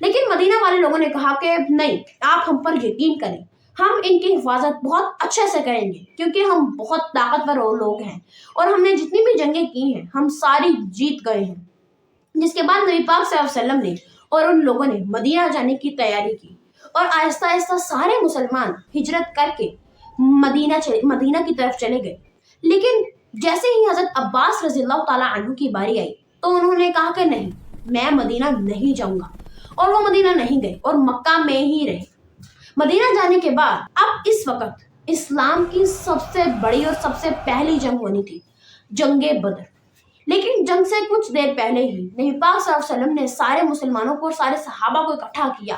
لیکن مدینہ والے لوگوں نے کہا کہ نہیں، آپ ہم پر یقین کریں، ہم ان کی حفاظت بہت اچھے سے کریں گے کیونکہ ہم بہت طاقتور لوگ ہیں اور ہم نے جتنی بھی جنگیں کی ہیں ہم ساری جیت گئے ہیں۔ جس کے بعد نبی پاک صلی اللہ علیہ وسلم نے اور ان لوگوں نے مدینہ جانے کی تیاری کی اور آہستہ آہستہ سارے مسلمان ہجرت کر کے مدینہ کی طرف چلے گئے۔ لیکن جیسے ہی حضرت عباس رضی اللہ تعالیٰ عنہ کی باری آئی تو انہوں نے کہا کہ نہیں، میں مدینہ نہیں جاؤں گا، اور وہ مدینہ نہیں گئے اور مکہ میں ہی رہے۔ مدینہ جانے کے بعد اب اس وقت اسلام کی سب سے بڑی اور سب سے پہلی جنگ ہونی تھی، جنگ بدر۔ لیکن جنگ سے کچھ دیر پہلے ہی نبی پاک صلی اللہ علیہ وسلم نے سارے مسلمانوں کو اور سارے صحابہ کو اکٹھا کیا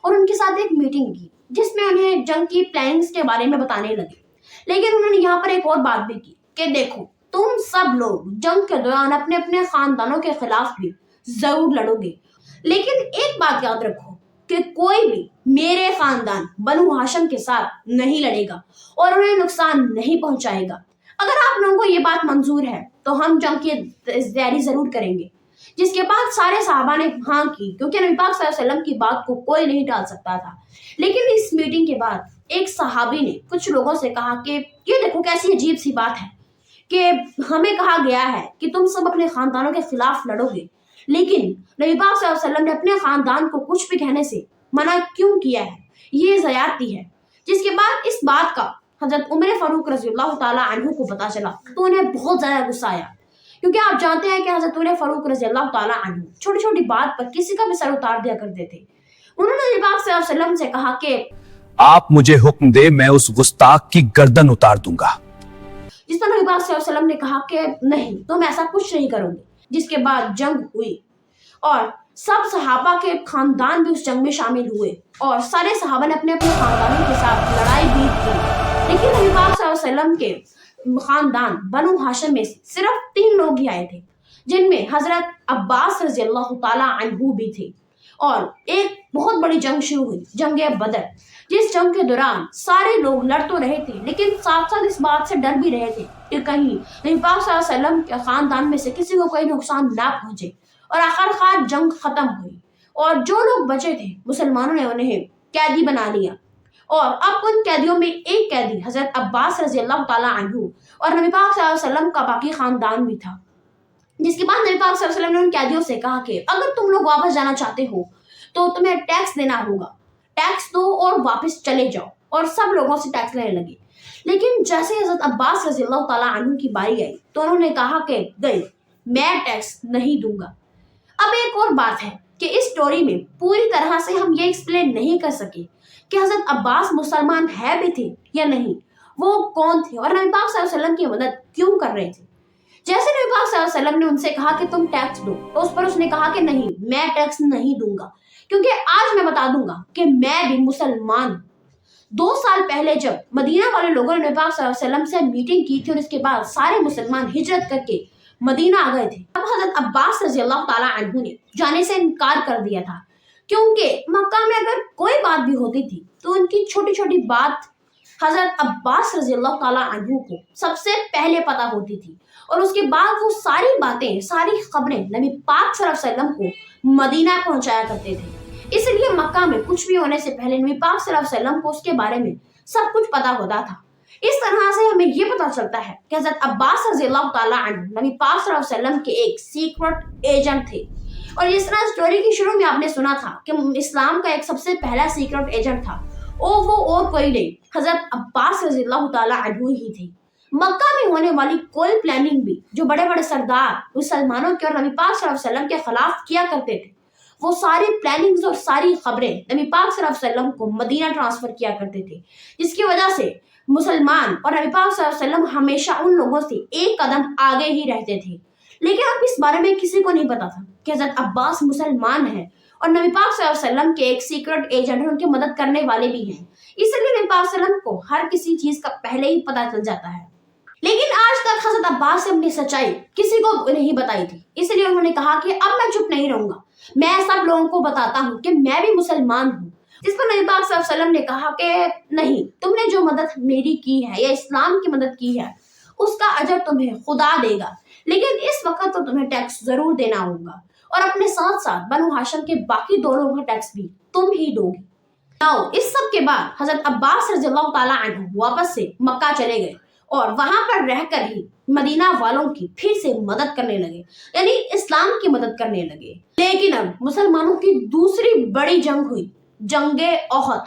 اور ان کے ساتھ ایک میٹنگ کی جس میں انہیں جنگ کی پلاننگز کے بارے میں بتانے لگے۔ لیکن انہوں نے یہاں پر ایک اور بات بھی کی کہ دیکھو، تم سب لوگ جنگ کے دوران اپنے اپنے خاندانوں کے خلاف بھی ضرور لڑو گے، لیکن ایک بات یاد رکھو کہ کوئی بھی میرے خاندان بنو ہاشم کے ساتھ نہیں لڑے گا اور انہیں نقصان نہیں پہنچائے گا۔ اگر آپ لوگوں کو یہ بات منظور ہے تو ہم جنگ کی تیاری ضرور کریں گے۔ جس کے بعد سارے صحابہ نے ہاں کی کیونکہ نبی پاک صلی اللہ علیہ وسلم کی بات کو کوئی نہیں ٹال سکتا تھا۔ لیکن اس میٹنگ کے بعد ایک صحابی نے کچھ لوگوں سے کہا کہ یہ دیکھو کیسی عجیب سی بات ہے کہ ہمیں کہا گیا ہے کہ تم سب اپنے خاندانوں کے خلاف لڑو گے، لیکن نبی پاک صلی اللہ علیہ وسلم نے اپنے خاندان کو کچھ بھی کہنے سے منع کیوں کیا ہے؟ یہ زیادتی ہے۔ جس کے بعد اس بات کا حضرت عمر فاروق رضی اللہ تعالیٰ عنہ کو پتا چلا تو انہیں بہت زیادہ غصہ آیا، کیونکہ آپ جانتے ہیں کہ حضرت عمر فاروق رضی اللہ تعالیٰ عنہ چھوٹی چھوٹی بات پر کسی کا بھی سر اتار دیا کرتے تھے۔ انہوں نے نبی پاک صلی اللہ علیہ وسلم سے کہا کہ آپ مجھے حکم دے، میں اس گستاخ کی گردن اتار دوں گا۔ جس پر نبی پاک صلی اللہ علیہ وسلم نے کہا کہ نہیں، تم ایسا کچھ نہیں کرو گے۔ جس کے بعد جنگ ہوئی اور سب صحابہ کے خاندان بھی اس جنگ میں شامل ہوئے اور سارے صحابہ نے اپنے اپنے خاندانوں کے ساتھ لڑائی بھی کی۔ لیکن نبی پاک صلی اللہ علیہ وسلم کے خاندان بنو ہاشم میں صرف 3 لوگ ہی آئے تھے، جن میں حضرت عباس رضی اللہ تعالیٰ عنہ بھی تھے۔ اور ایک بہت بڑی جنگ شروع ہوئی، جنگ بدر، جس جنگ کے دوران سارے لوگ لڑ تو رہے تھے لیکن ساتھ ساتھ اس بات سے ڈر بھی رہے تھے کہ کہیں نبی پاک صلی اللہ علیہ وسلم کے خاندان میں سے کسی کو کوئی نقصان نہ پہنچے۔ اور آخر جنگ ختم ہوئی اور جو لوگ بچے تھے مسلمانوں نے انہیں قیدی بنا لیا، اور اب ان قیدیوں میں ایک قیدی حضرت عباس رضی اللہ تعالیٰ عنہ اور نبی پاک صلی اللہ علیہ وسلم کا باقی خاندان بھی تھا۔ جس کے بعد نبی پاک صلی اللہ علیہ وسلم نے ان قیدیوں سے کہا کہ اگر تم لوگ واپس جانا چاہتے ہو تو تمہیں ٹیکس دینا ہوگا، ٹیکس دو اور واپس چلے جاؤ۔ اور سب لوگوں سے ٹیکس لینے لگے۔ لیکن جیسے حضرت عباس رضی اللہ تعالیٰ عنہ کی باری آئی تو انہوں نے کہا کہ نہیں، میں ٹیکس نہیں دوں گا۔ اب ایک اور بات ہے کہ اس سٹوری میں پوری طرح سے ہم یہ ایکسپلین نہیں کر سکے کہ حضرت عباس مسلمان ہے بھی تھے یا نہیں، وہ کون تھے اور نبی پاک صلی اللہ علیہ وسلم کی مدد کیوں کر رہے تھے۔ جیسے نبی پاک صلی اللہ علیہ وسلم نے ان سے کہا کہ تم ٹیکس دو تو اس پر اس نے کہا کہ نہیں، میں ٹیکس نہیں دوں گا، کیونکہ آج میں بتا دوں گا کہ میں بھی مسلمان ہوں۔ 2 سال پہلے جب مدینہ والے لوگوں نے نبی پاک صلی اللہ علیہ وسلم سے میٹنگ کی تھی اور اس کے بعد سارے مسلمان ہجرت کر کے مدینہ آ گئے تھے، اب حضرت عباس رضی اللہ تعالیٰ عنہ نے جانے سے انکار کر دیا تھا، کیونکہ مکہ میں اگر کوئی بات بھی ہوتی تھی تو ان کی چھوٹی چھوٹی بات حضرت عباس رضی اللہ تعالیٰ عنہ کو سب سے پہلے پتا ہوتی تھی، اور اس کے بعد وہ ساری باتیں، ساری خبریں نبی پاک صلی اللہ علیہ وسلم کو مدینہ پہنچایا کرتے تھے۔ اس لیے مکہ میں کچھ بھی ہونے سے پہلے نبی پاک صلی اللہ علیہ وسلم کو اس کے بارے میں سب کچھ پتا ہوتا تھا۔ اس طرح سے ہمیں یہ پتا چلتا ہے کہ حضرت عباس رضی اللہ تعالیٰ عنہ نبی پاک صلی اللہ علیہ وسلم کے ایک سیکرٹ ایجنٹ تھے۔ اور جس طرح سٹوری کی شروع میں آپ نے سنا تھا کہ اسلام کا ایک سب سے پہلا سیکرٹ ایجنٹ تھا، وہ اور کوئی نہیں، حضرت عباس رضی اللہ تعالیٰ عنہ ہی تھے۔ مکہ میں ہونے والی کوئی پلاننگ بھی جو بڑے بڑے سردار مسلمانوں کے اور نبی پاک صلی اللہ علیہ وسلم کے خلاف کیا کرتے تھے، وہ ساری پلاننگز اور ساری خبریں نبی پاک صلی اللہ علیہ وسلم کو مدینہ ٹرانسفر کیا کرتے تھے، جس کی وجہ سے مسلمان اور نبی پاک صلی اللہ علیہ وسلم ہمیشہ ان لوگوں سے ایک قدم آگے ہی رہتے تھے۔ لیکن اب اس بارے میں کسی کو نہیں پتا تھا کہ حضرت عباس مسلمان ہیں اور نبی پاک صلی اللہ علیہ وسلم کے ایک سیکرٹ ایجنٹ ہیں، ان کی مدد کرنے والے بھی ہیں۔ اس لیے نبی پاک صلی اللہ علیہ وسلم کو ہر کسی چیز کا پہلے ہی پتا چل جاتا ہے۔ لیکن آج تک حضرت عباس سے اپنی سچائی کسی کو نہیں بتائی تھی، اس لیے انہوں نے کہا کہ اب میں چپ نہیں رہوں گا، میں سب لوگوں کو بتاتا ہوں کہ میں بھی مسلمان ہوں۔ جس پر نبی پاک صلی اللہ علیہ وسلم نے کہا کہ نہیں، تم نے جو مدد میری کی ہے یا اسلام کی مدد کی ہے اس کا اجر تمہیں خدا دے گا، لیکن اس وقت تو تمہیں ٹیکس ضرور دینا ہوگا۔ اور اپنے ساتھ ساتھ بنو ہاشم کے باقی 2 لوگوں کا ٹیکس بھی تم ہی دو گی۔ اس سب کے بعد حضرت عباس رضی اللہ تعالیٰ عنہ واپس سے مکہ چلے گئے اور وہاں پر رہ کر ہی مدینہ والوں کی پھر سے مدد کرنے لگے، یعنی اسلام کی مدد کرنے لگے۔ لیکن اب مسلمانوں کی دوسری بڑی جنگ ہوئی، جنگ احد،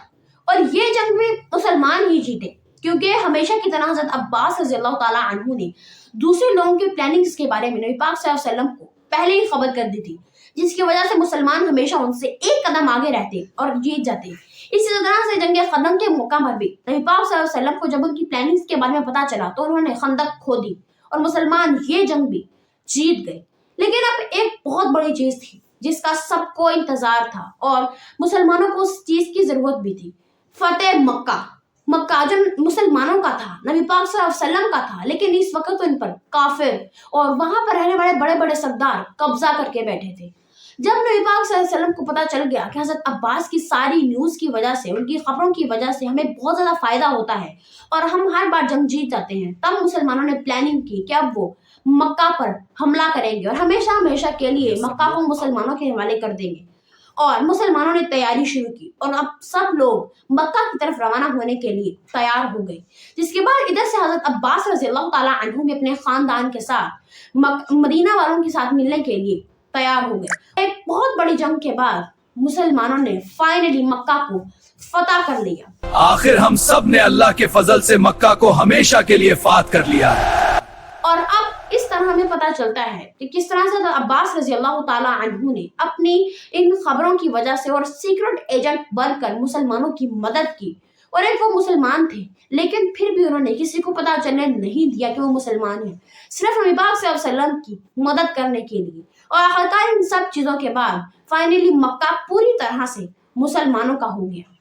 اور یہ جنگ بھی مسلمان ہی جیتے، کیونکہ ہمیشہ کی طرح حضرت عباس رضی اللہ تعالیٰ عنہ نے دوسرے لوگوں کے پلاننگز کے بارے میں نبی پاک صلی اللہ علیہ وسلم کو پہلے ہی خبر کر دی تھی، جس کی وجہ سے مسلمان ہمیشہ ان سے ایک قدم آگے رہتے اور جیت جاتے۔ اسی طرح سے جنگ خندق کے موقع پر بھی نبی پاک صلی اللہ علیہ وسلم کو جب ان کی پلاننگز کے بارے میں پتا چلا تو انہوں نے خندق کھودی اور مسلمان یہ جنگ بھی جیت گئے۔ لیکن اب ایک بہت بڑی چیز تھی جس کا سب کو انتظار تھا اور مسلمانوں کو اس چیز کی ضرورت بھی تھی، فتح مکہ۔ مکہ جو مسلمانوں کا تھا، نبی پاک صلی اللہ علیہ وسلم کا تھا، لیکن اس وقت ان پر کافر اور وہاں پر رہنے والے بڑے بڑے سردار قبضہ کر کے بیٹھے تھے۔ جب نبی پاک صلی اللہ علیہ وسلم کو پتا چل گیا کہ حضرت عباس کی ساری نیوز کی وجہ سے، ان کی خبروں کی وجہ سے ہمیں بہت زیادہ فائدہ ہوتا ہے اور ہم ہر بار جنگ جیت جاتے ہیں، تب مسلمانوں نے پلاننگ کی کہ اب وہ مکہ پر حملہ کریں گے اور ہمیشہ ہمیشہ کے لیے مکہ کو مسلمانوں کے حوالے کر دیں گے۔ اور مسلمانوں نے تیاری شروع کی اور اب سب لوگ مکہ کی طرف روانہ ہونے کے لیے تیار ہو گئے، جس کے بعد ادھر سے حضرت عباس رضی اللہ تعالیٰ عنہ بھی اپنے خاندان کے ساتھ مدینہ والوں کے ساتھ ملنے کے لیے تیار ہو گئے۔ ایک بہت بڑی جنگ کے بعد مسلمانوں نے فائنلی مکہ کو فتح کر لیا۔ آخر ہم سب نے اللہ کے فضل سے مکہ کو ہمیشہ کے لیے فاتح کر لیا ہے۔ اور اب اس طرح ہمیں پتہ چلتا ہے کہ کس طرح سے عباس رضی اللہ تعالیٰ عنہ نے اپنی ان خبروں کی وجہ سے اور سیکرٹ ایجنٹ بن کر مسلمانوں کی مدد کی، اور ایک وہ مسلمان تھے لیکن پھر بھی انہوں نے کسی کو پتہ چلنے نہیں دیا کہ وہ مسلمان ہیں، صرف نبی پاک صلی اللہ علیہ وسلم کی مدد کرنے کے لیے۔ اور آخرکار ان سب چیزوں کے بعد فائنلی مکہ پوری طرح سے مسلمانوں کا ہو گیا۔